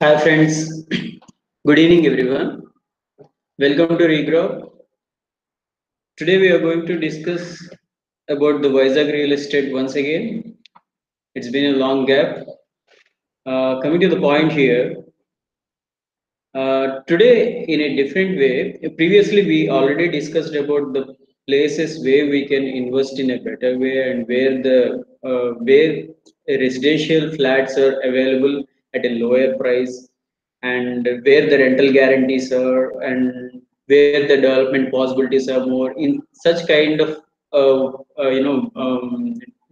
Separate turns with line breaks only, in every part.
Hi friends, good evening everyone. Welcome to Regrob. Today we are going to discuss about the Vizag real estate once again. It's been a long gap. Coming to the point here, today in a different way. Previously we already discussed about the places where we can invest in a better way and where residential flats are available at a lower price and where the rental guarantees are and where the development possibilities are more in such kind of uh,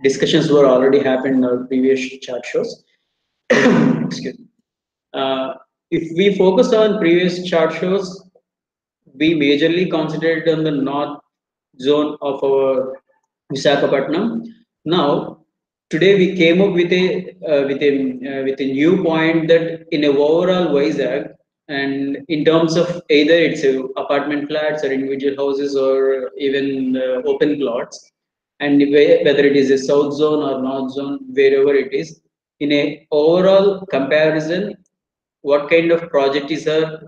discussions were already happened in our previous chat shows. Excuse me. If we focus on previous chart shows, we majorly concentrated on the north zone of our Visakhapatnam. Now, today we came up with a new point that in a overall Vizag, and in terms of either it's apartment flats or individual houses or even open plots, and whether it is a south zone or north zone, wherever it is, in a overall comparison, what kind of projects are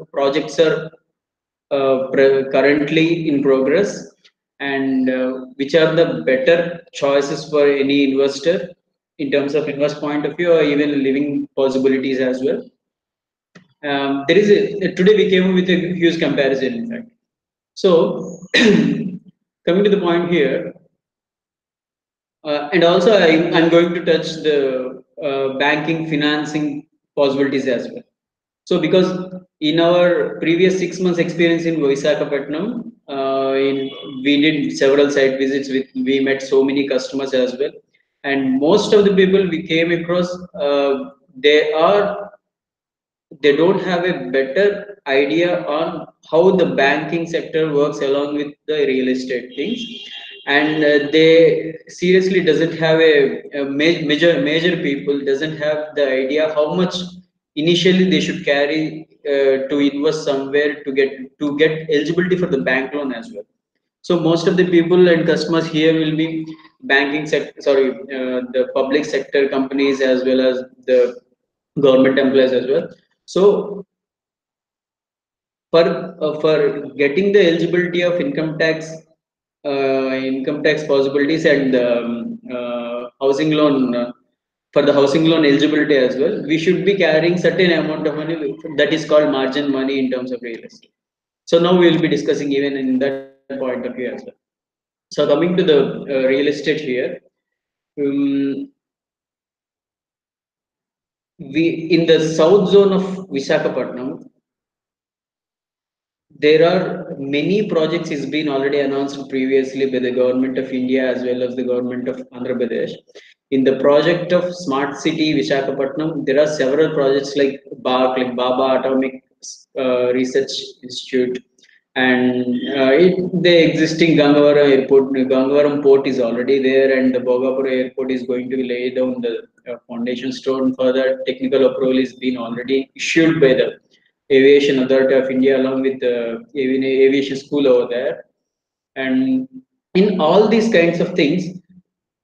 currently in progress and which are the better choices for any investor in terms of invest point of view or even living possibilities as well. There is today we came up with a huge comparison in fact. So coming to the point here, and also I'm going to touch the banking financing possibilities as well. So, because in our previous 6 months experience in Visakhapatnam, we did several site visits we met so many customers as well, and most of the people we came across, they are they don't have a better idea on how the banking sector works along with the real estate things, and they seriously doesn't have a major people doesn't have the idea how much initially they should carry to invest somewhere to get eligibility for the bank loan as well. So most of the people and customers here will be banking sector, sorry, the public sector companies as well as the government employees as well. So for getting the eligibility of income tax possibilities and housing loan, for the housing loan eligibility as well, we should be carrying certain amount of money that is called margin money in terms of real estate. So now we will be discussing even in that point of view as well. So coming to the real estate here, um, we in the south zone of Visakhapatnam, there are many projects has been already announced previously by the government of India as well as the government of Andhra Pradesh. In the project of Smart City Visakhapatnam, there are several projects like Baba Atomic Research Institute, and the existing Gangavaram port is already there, and the Bogapur airport is going to lay down the foundation stone for that. Technical approval is being already issued by the Aviation Authority of India along with the aviation school over there. And in all these kinds of things,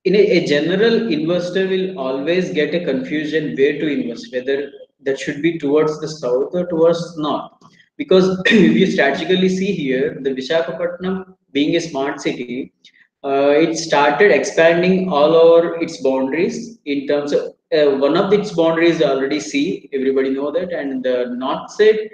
a general investor will always get a confusion where to invest, whether that should be towards the south or towards north. Because if you strategically see here, the Visakhapatnam being a smart city, it started expanding all over its boundaries in terms of one of its boundaries already sea, everybody know that, and the north side,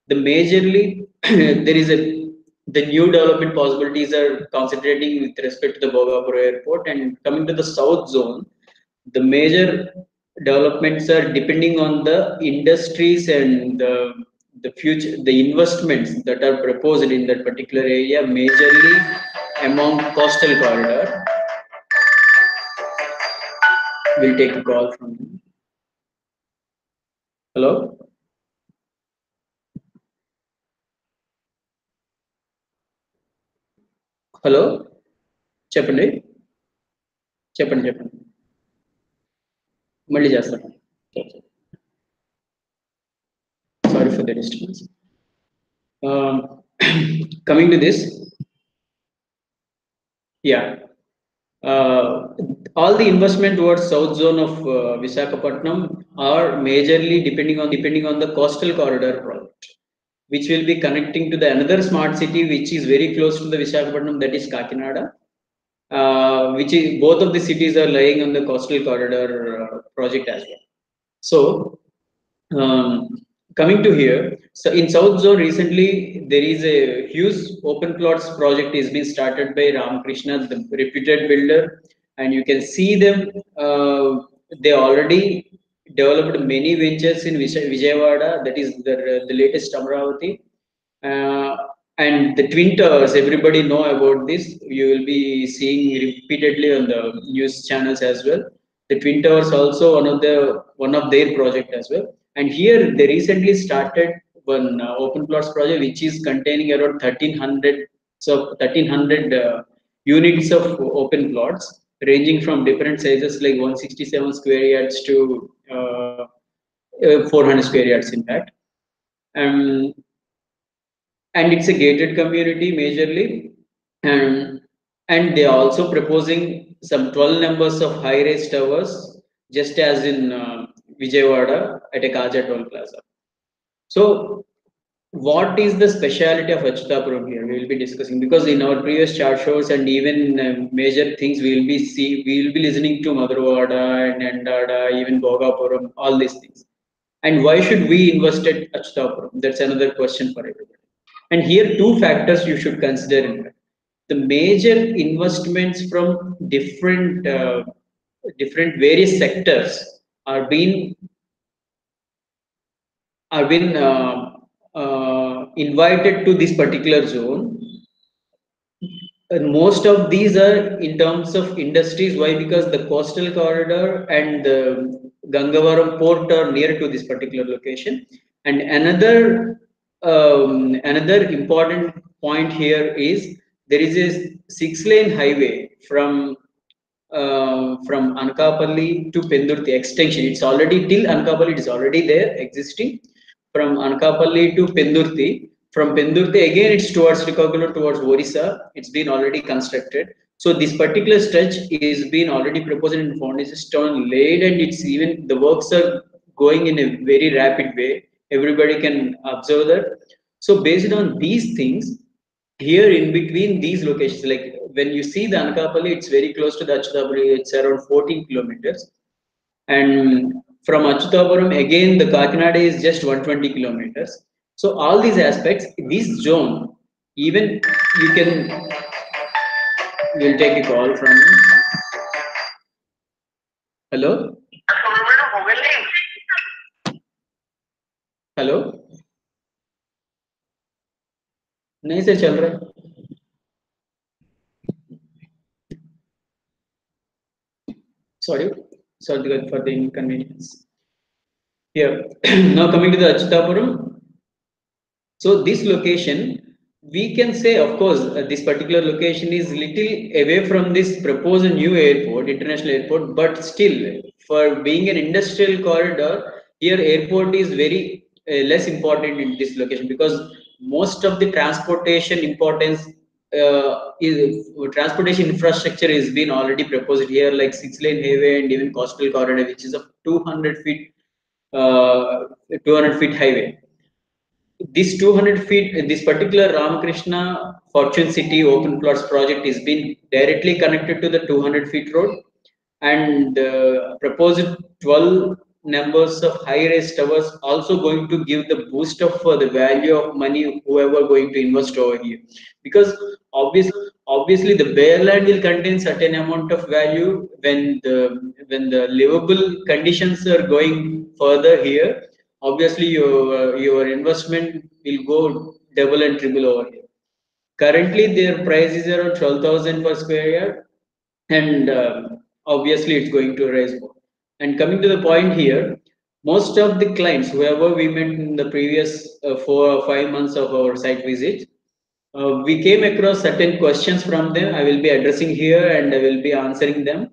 the majorly there is a the new development possibilities are concentrating with respect to the Bogapur airport, and coming to the south zone, the major developments are depending on the industries and the future, the investments that are proposed in that particular area, majorly among coastal corridor. We'll take a call from him. Hello? Hello చెప్పండి చెప్పండి మళ్ళీ చేస్తాను. Sorry for the disturbance. Um, coming to this, yeah. Uh, all the investment towards south zone of Visakhapatnam are majorly depending on the coastal corridor project, which will be connecting to the another smart city which is very close to the Visakhapatnam, that is Kakinada. Which is both of the cities are lying on the coastal corridor project as well. So um, coming to here, so in South Zone recently there is a huge open plots project is being started by Ramakrishna, the reputed builder, and you can see them. They already developed many ventures in Vijayawada, that is the latest Amravati, uh, and the Twin Towers. Everybody know about this. You will be seeing repeatedly on the news channels as well. The Twin Towers also one of their project as well. And here they recently started one open plots project which is containing around 1300 units of open plots ranging from different sizes like 167 square yards to 400 square yards in fact. Um, and it's a gated community majorly, and they are also proposing some 12 numbers of high rise towers just as in Vijayawada at a Kaja toll plaza. So what is the speciality of Achutapuram here? We will be discussing because in our previous chart shows and even major things we will be listening to Madhurvada and Endada, even Bhogapuram, all these things. And why should we invest at Achutapuram? That's another question for everybody. And here two factors you should consider in fact. The major investments from different various sectors are being invited to this particular zone, and most of these are in terms of industries. Why? Because the coastal corridor and the Gangavaram port are near to this particular location. And another important point here is there is a 6-lane highway from Anakapalli to Pendurti extension. It's already till Anakapalli, it is already there existing. From Anakapalli to Pendurti. From Pendurti again, it's towards Srikakulam, towards Orissa. It's been already constructed. So this particular stretch is been already proposed in foundation stone laid, and it's even the works are going in a very rapid way. Everybody can observe that. So based on these things, here in between these locations, like when you see the Anakapalli, it's very close to the Achutapuram, it's around 14 kilometers. And from Achutapuram, again, the Kakinada is just 120 kilometers. So all these aspects, this zone, even you can, we'll take a call from, hello? Hello नहीं से चल रहा है sorry for the inconvenience here. Now coming to the Achutapuram. So this location, we can say, of course, this particular location is little away from this proposed new airport, international airport, but still, for being an industrial corridor, here airport is very less important in this location because most of the transportation importance is transportation infrastructure is been already proposed here, like 6-lane highway and even coastal corridor, which is of 200 feet, 200 feet highway. This 200 feet, this particular Ramakrishna Fortune City Open Plots project is being directly connected to the 200 feet road, and proposed 12 numbers of high-rise towers also going to give the boost of the value of money whoever going to invest over here, because obviously the bare land will contain certain amount of value when the livable conditions are going further here. Obviously your investment will go double and triple over here. Currently their price is around 12,000 per square yard, and obviously it's going to rise more. And coming to the point here, most of the clients whoever we met in the previous 4 or 5 months of our site visit, we came across certain questions from them. I will be addressing here and I will be answering them.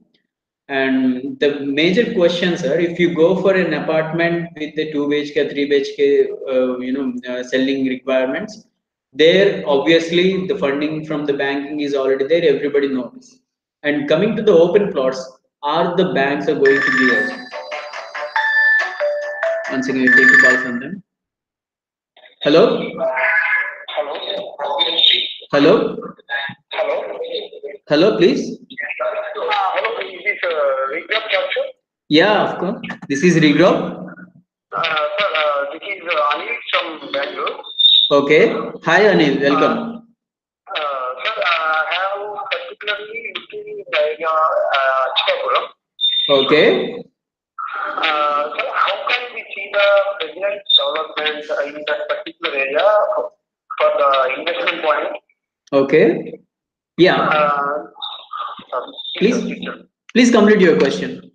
And the major questions are: if you go for an apartment with the 2 BHK, 3 BHK, selling requirements, there obviously the funding from the banking is already there. Everybody knows. And coming to the open plots, are the banks are going to give us? Once again, we'll take a call from them. Hello?
Hello.
Hello?
Hello.
Hello, please?
Hello. Is this Regrob.com?
Yeah, of course. This is Regrob.
Sir, this is Anil from Bangalore.
Okay. Hi, Anil. Welcome.
Sir, I have particularly looking in the area Chikapuram.
Okay.
Sir, how can we see the present development in that particular area for the investment point?
Okay. Yeah. Please, please complete your question.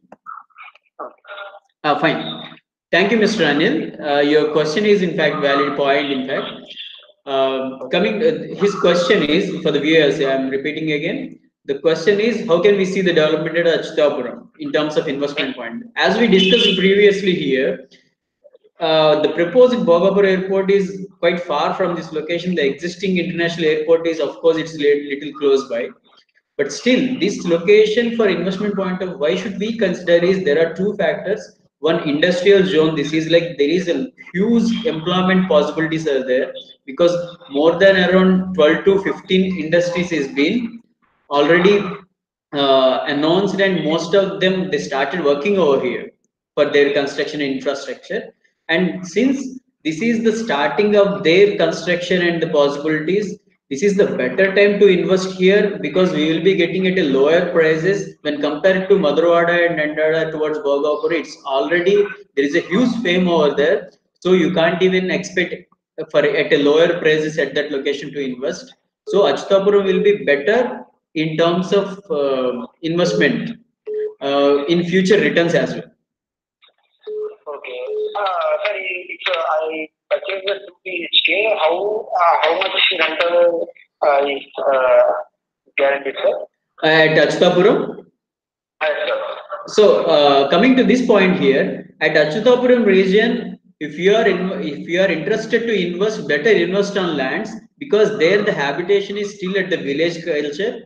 Fine. Thank you, Mr. Anil. Your question is in fact valid point. In fact, his question is for the viewers. I am repeating again. The question is, how can we see the development at Achutapuram in terms of investment point? As we discussed previously here, the proposed Bogapur airport is quite far from this location. The existing international airport is, of course, it's little close by. But still, this location for investment point of why should we consider is there are two factors. One, industrial zone. This is like there is a huge employment possibilities are there because more than around 12 to 15 industries is been already announced, and most of them they started working over here for their construction infrastructure. And since this is the starting of their construction and the possibilities, this is the better time to invest here because we will be getting at a lower prices when compared to Maduravada and Nandada towards Bogapur. It's already there is a huge fame over there, so you can't even expect for at a lower prices at that location to invest. So Achutapuram will be better in terms of investment in future returns as well.
Okay. Sir, if I purchase the 2 BHK, how much rental is guaranteed, sir?
At Achutapuram.
Yes, sir.
So coming to this point here, at Achutapuram region, if you are interested to invest, better invest on lands because there the habitation is still at the village culture,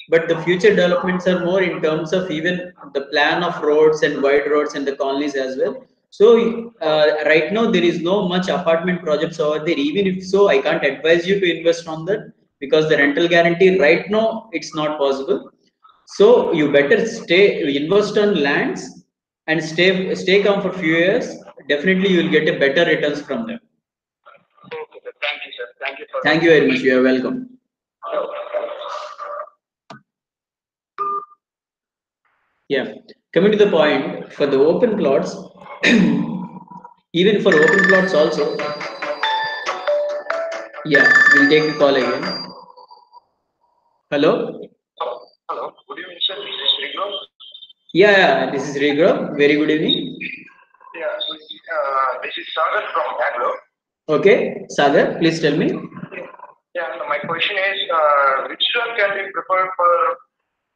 but the future developments are more in terms of even the plan of roads and wide roads and the colonies as well. So right now there is no much apartment projects over there. Even if so, I can't advise you to invest on that because the rental guarantee right now it's not possible. So you better invest on lands and stay calm for few years. Definitely you will get a better returns from them.
Okay, sir. Thank you, sir. Thank you for
Thank you very much. You are welcome. Yeah. Coming to the point for the open plots, even for open plots also. Yeah, we'll take the call again. Hello.
Hello. Good evening, sir. This is Regrob.
Yeah, this is Regrob. Very good evening.
Yeah, this is Sagar from Bangalore.
Okay, Sagar, please tell me.
Yeah, so my question is, which one can be preferred for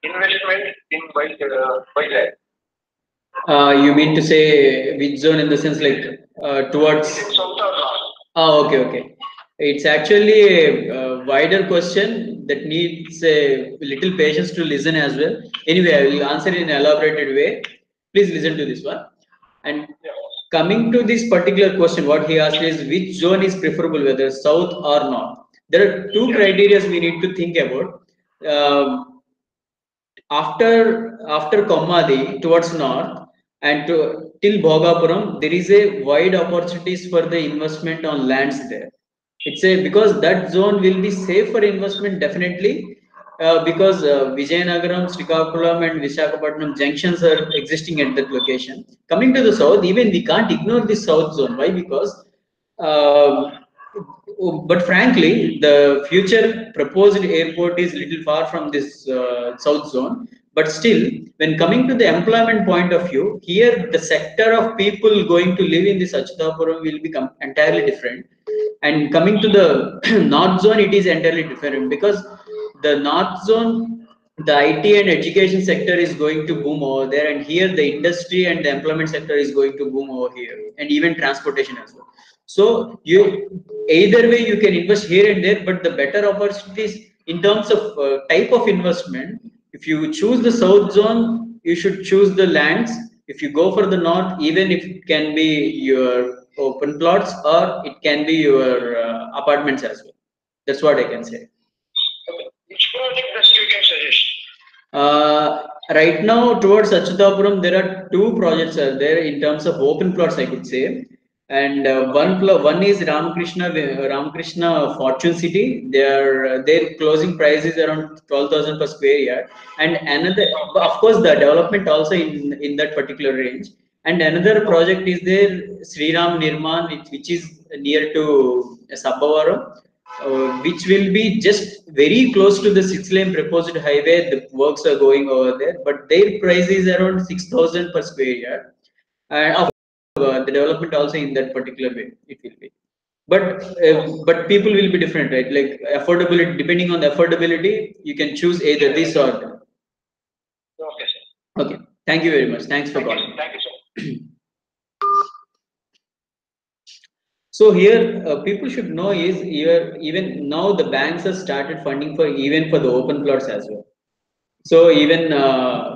investment in Vizag?
You mean to say which zone in the sense like towards?
South or north?
Oh, okay, okay. It's actually a wider question that needs a little patience to listen as well. Anyway, I will answer in an elaborated way. Please listen to this one. And coming to this particular question, what he asked is which zone is preferable, whether south or north. There are two criteria we need to think about. After Kommadi towards north and till Bhogapuram, there is a wide opportunities for the investment on lands there. It's a because that zone will be safe for investment definitely because Vijayanagaram, Srikakulam and Visakhapatnam junctions are existing at that location. Coming to the south, even we can't ignore the south zone. Why? Because um, but frankly, the future proposed airport is little far from this south zone. But still, when coming to the employment point of view, here the sector of people going to live in this Achutapuram will become entirely different. And coming to the north zone, it is entirely different because the north zone, the IT and education sector is going to boom over there, and here the industry and the employment sector is going to boom over here, and even transportation as well. So you either way you can invest here and there, but the better opportunities in terms of type of investment If you choose the south zone, you should choose the lands. If you go for the north, even if it can be your open plots or it can be your apartments as well. That's what I can say.
Okay. Which project best you can suggest?
Right now, towards Achutapuram, there are two projects are there in terms of open plots, I could say. And one is Ramakrishna Fortune City. Their closing price is around 12,000 per square yard. And another, of course, the development also in that particular range. And another project is there, Sriram Nirman, which is near to Sabbavaram, which will be just very close to the 6-lane proposed highway. The works are going over there, but their price is around 6,000 per square yard. And of the development also in that particular way, it will be. But people will be different, right? Like affordability, depending on the affordability, you can choose either this or that.
Okay, sir.
Okay. Thank you very much. Thanks for
Thank you.
calling.
Thank you, sir.
So here, people should know is here even now the banks have started funding for even for the open plots as well. So even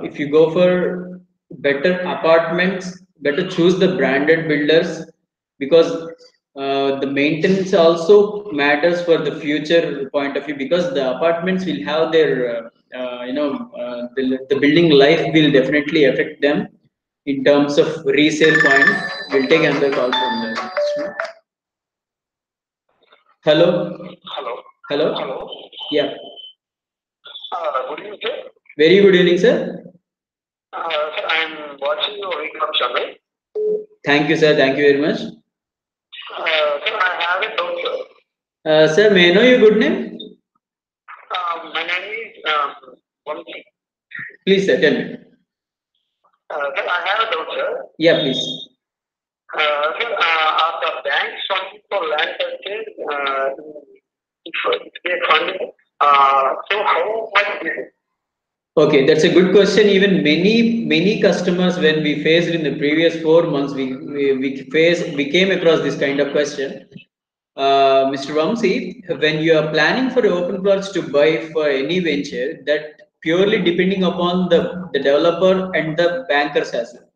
if you go for better apartments, better choose the branded builders because the maintenance also matters for the future point of view because the apartments will have their the building life will definitely affect them in terms of resale point. We'll take another call from the hello.
Hello.
Hello.
Hello.
Yeah.
Good evening, sir.
Very good evening, sir.
Sir, I am watching your Regrob channel.
Thank you, sir. Thank you very much.
Sir, I have a doubt, sir.
Sir, may I know your good name?
My name is Vamsi.
Please, sir, tell me.
Sir, I have a doubt, sir.
Yeah, please.
Sir, are the banks funding for land purchase? If they fund, so how much is it?
Okay, that's a good question. Even many customers, when we faced in the previous 4 months, we came across this kind of question. Mr. Vamsi, when you are planning for open plots to buy for any venture, that purely depending upon the developer and the bankers as well.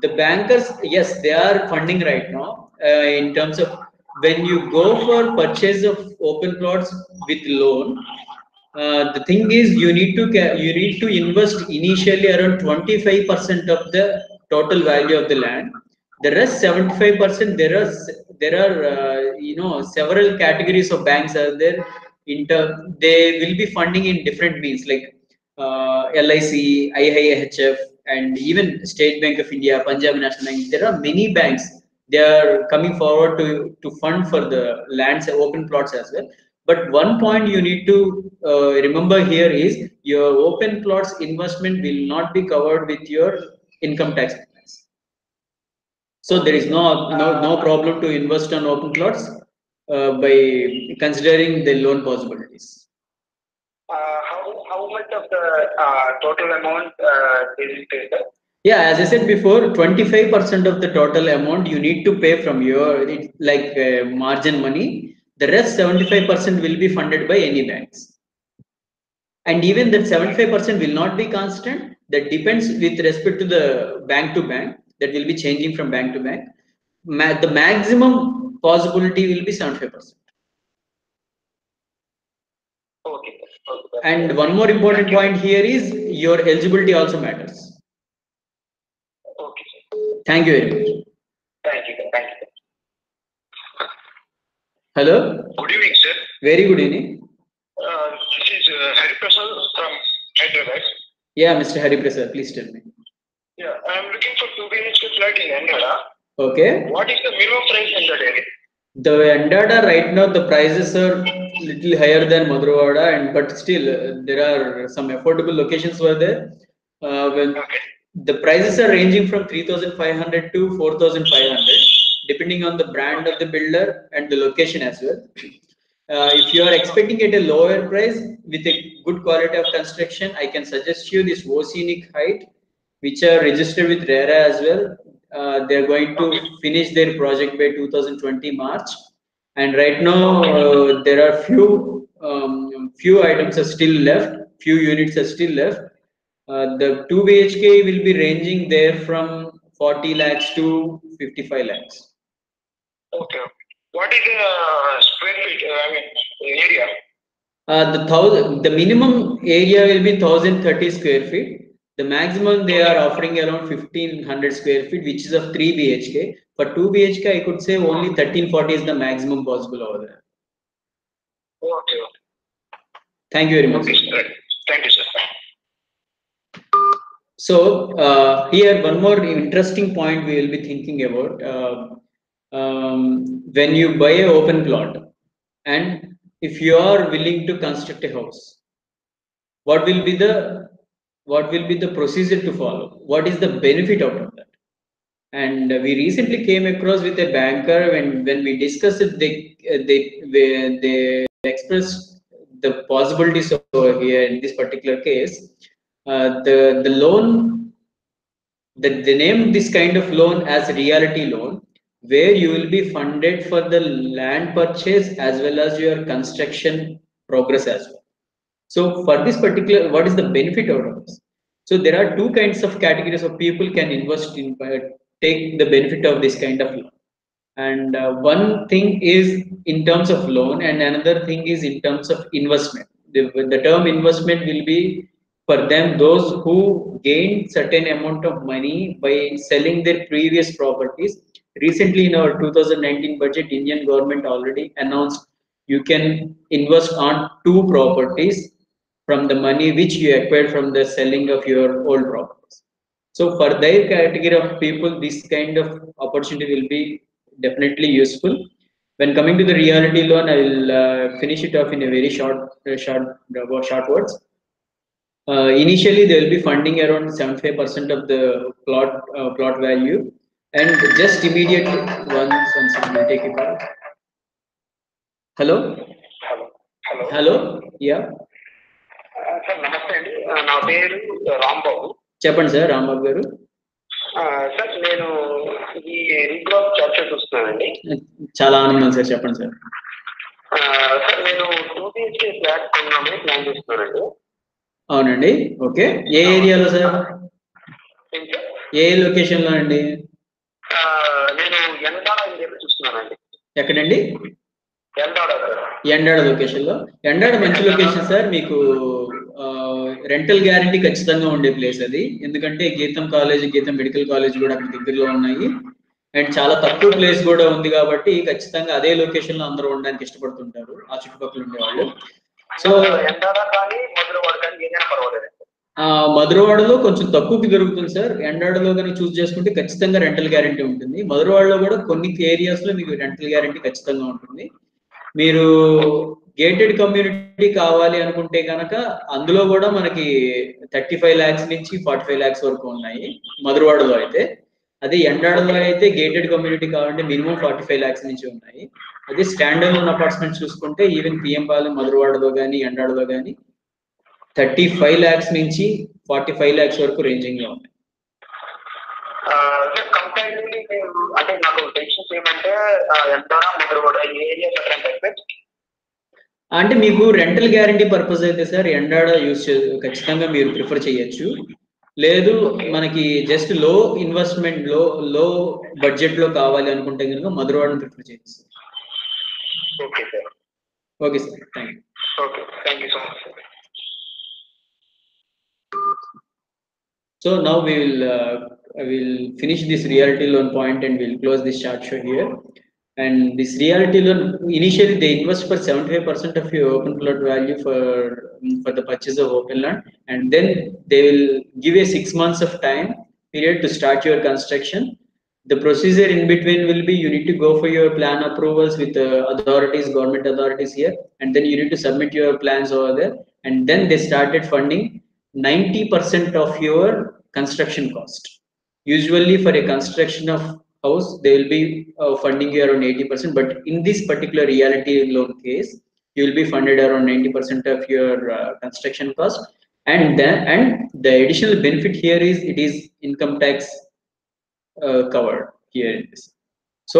The bankers, yes, they are funding right now in terms of when you go for purchase of open plots with loan. The thing is, you need to invest initially around 25% of the total value of the land. The rest 75% there are several categories of banks are there. They will be funding in different means like LIC, IIHF, and even State Bank of India, Punjab National Bank. There are many banks. They are coming forward to fund for the lands, open plots as well. But one point you need to remember here is your open plots investment will not be covered with your income tax expense. So there is no problem to invest on open plots by considering the loan possibilities.
How much of the total amount they will pay, sir?
Yeah, as I said before, 25% of the total amount you need to pay from your margin money. The rest 75% will be funded by any banks. And even that 75% will not be constant. That depends with respect to the bank to bank. That will be changing from bank to bank. The maximum possibility will be 75%.
Okay.
And one more important point here is your eligibility also matters.
Okay, sir.
Thank you very much.
Thank you. Thank you.
Hello.
Good evening, sir.
Very good evening.
This is Hari Prasad from Hyderabad.
Yeah, Mr. Hari Prasad, please tell me.
Yeah, I am looking for 2 BHK flat in Andhra.
Okay.
What is the minimum price in that area?
The Andada right now the prices are little higher than Madhurwada, and but still there are some affordable locations were there.
Okay.
The prices are ranging from 3,500 to 4,500, depending on the brand of the builder and the location as well. If you are expecting at a lower price with a good quality of construction, I can suggest you this Oceanic Height, which are registered with RERA as well. They are going to finish their project by 2020 March, and right now there are few items are still left. few units are still left. The 2 BHK will be ranging there from 40 lakhs to 55 lakhs.
Okay. What is the square feet? Area.
The minimum area will be 1030 square feet. The maximum they are offering around 1500 square feet, which is of 3 BHK. For 2 BHK, I could say only 1340 is the maximum possible over there.
Okay.
Thank you very much.
Okay, sir. Thank you, sir.
So here one more interesting point we will be thinking about. When you buy an open plot, and if you are willing to construct a house, what will be the procedure to follow? What is the benefit out of that? And we recently came across with a banker when we discussed it, they expressed the possibilities over here in this particular case. The loan, they named this kind of loan as reality loan, where you will be funded for the land purchase as well as your construction progress as well. So for this particular, what is the benefit out of this? So there are two kinds of categories of people can invest in, take the benefit of this kind of loan. And one thing is in terms of loan, and another thing is in terms of investment. The term investment will be for them those who gain certain amount of money by selling their previous properties. Recently, in our 2019 budget, Indian government already announced you can invest on two properties from the money which you acquired from the selling of your old properties. So for their category of people, this kind of opportunity will be definitely useful. When coming to the reality loan, I will finish it off in a very short words. Initially, they will be funding around 75% of the plot value, and just immediately one second, I'll take it out. Hello,
Hello.
hello, yeah.
Sir నమస్తే అండి నా పేరు రాంబాబు
చెప్పండి sir Rambabu గారు.
Sir నేను ఈ రీగ్రాప్ చర్చ చూస్తున్నానండి.
చాలా ఆనందం సార్, చెప్పండి సార్.
సార్ నేను 2 BHK ఫ్లాట్ కొన్నామని ప్లాన్ చేస్తున్నానండి.
అవునండి, ఓకే. ఏ ఏరియాలో సార్? ఏ లొకేషన్ లో అండి?
నేను ఎండాడ ఏరియాలో చూస్తున్నానండి.
ఎక్కడండి? ఎండాడ లొకేషన్ లో. ఎండాడ మంచి లొకేషన్ సార్. మీకు రెంటల్ గ్యారంటీ ఖచ్చితంగా ఉండే ప్లేస్ అది. ఎందుకంటే గీతం కాలేజ్, గీతం మెడికల్ కాలేజ్ కూడా అక్కడ దగ్గరలో ఉన్నాయి. అండ్ చాలా తక్కువ ప్లేస్ కూడా ఉంది కాబట్టి ఖచ్చితంగా అదే లొకేషన్ లో అందరూ ఉండడానికి ఇష్టపడుతుంటారు ఆ చుట్టుపక్కల ఉండేవాళ్ళు. సో మధురవాడలో కొంచెం తక్కువకి దొరుకుతుంది సార్. ఎండాడలో కనుక చూస్ చేసుకుంటే ఖచ్చితంగా రెంటల్ గ్యారంటీ ఉంటుంది. మధురవాడలో కూడా కొన్ని ఏరియాస్ లో మీకు రెంటల్ గ్యారంటీ ఖచ్చితంగా ఉంటుంది. మీరు గేటెడ్ కమ్యూనిటీ కావాలి అనుకుంటే కనుక అందులో కూడా మనకి 35 lakhs నుంచి 45 lakhs వరకు ఉన్నాయి మధురవాడలో అయితే. అదే ఎండాడలో అయితే గేటెడ్ కమ్యూనిటీ కావాలంటే మినిమం 45 lakhs నుంచి ఉన్నాయి. అదే స్టాండర్డ్ ఉన్న అపార్ట్మెంట్స్ చూసుకుంటే ఈవెన్ పిఎం పాలెం మధురవాడలో కానీ ఎండాడలో కానీ 35 lakhs నుంచి 45 lakhs వరకు రేంజింగ్ లో ఉన్నాయి.
అంటే నాకు టెన్షన్స్ ఏమంటే ఎండాడ మధురవాడ ఏరియా
అంటే మీకు రెంటల్ గ్యారంటీ పర్పస్ అయితే సార్ ఎండాడ ఖచ్చితంగా మీరు ప్రిఫర్ చేయొచ్చు. లేదు మనకి జస్ట్ లో ఇన్వెస్ట్మెంట్ లో బడ్జెట్ లో కావాలి అనుకుంటే కనుక మధురవాడని ప్రిఫర్ చేయొచ్చు.
Okay sir.
Okay sir, thank you.
Okay, thank you so much sir.
So now we will finish this realty loan point and we'll close this chart show here. And this realty loan, initially they invest for 75% of your open plot value for the purchase of open land, and then they will give a 6 months of time period to start your construction. The procedure in between will be you need to go for your plan approvals with authorities, government authorities here, and then you need to submit your plans over there, and then they started funding 90% of your construction cost. Usually for a construction of house, they will be funding you around 80%, but in this particular reality loan case, you will be funded around 90% of your construction cost. And the additional benefit here is it is income tax covered here in this. So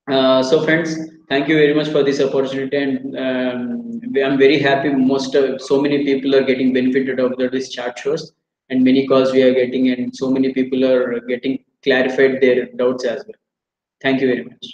So friends, thank you very much for this opportunity, and I'm very happy. So many people are getting benefited of this chat shows, and many calls we are getting, and so many people are getting clarified their doubts as well. Thank you very much.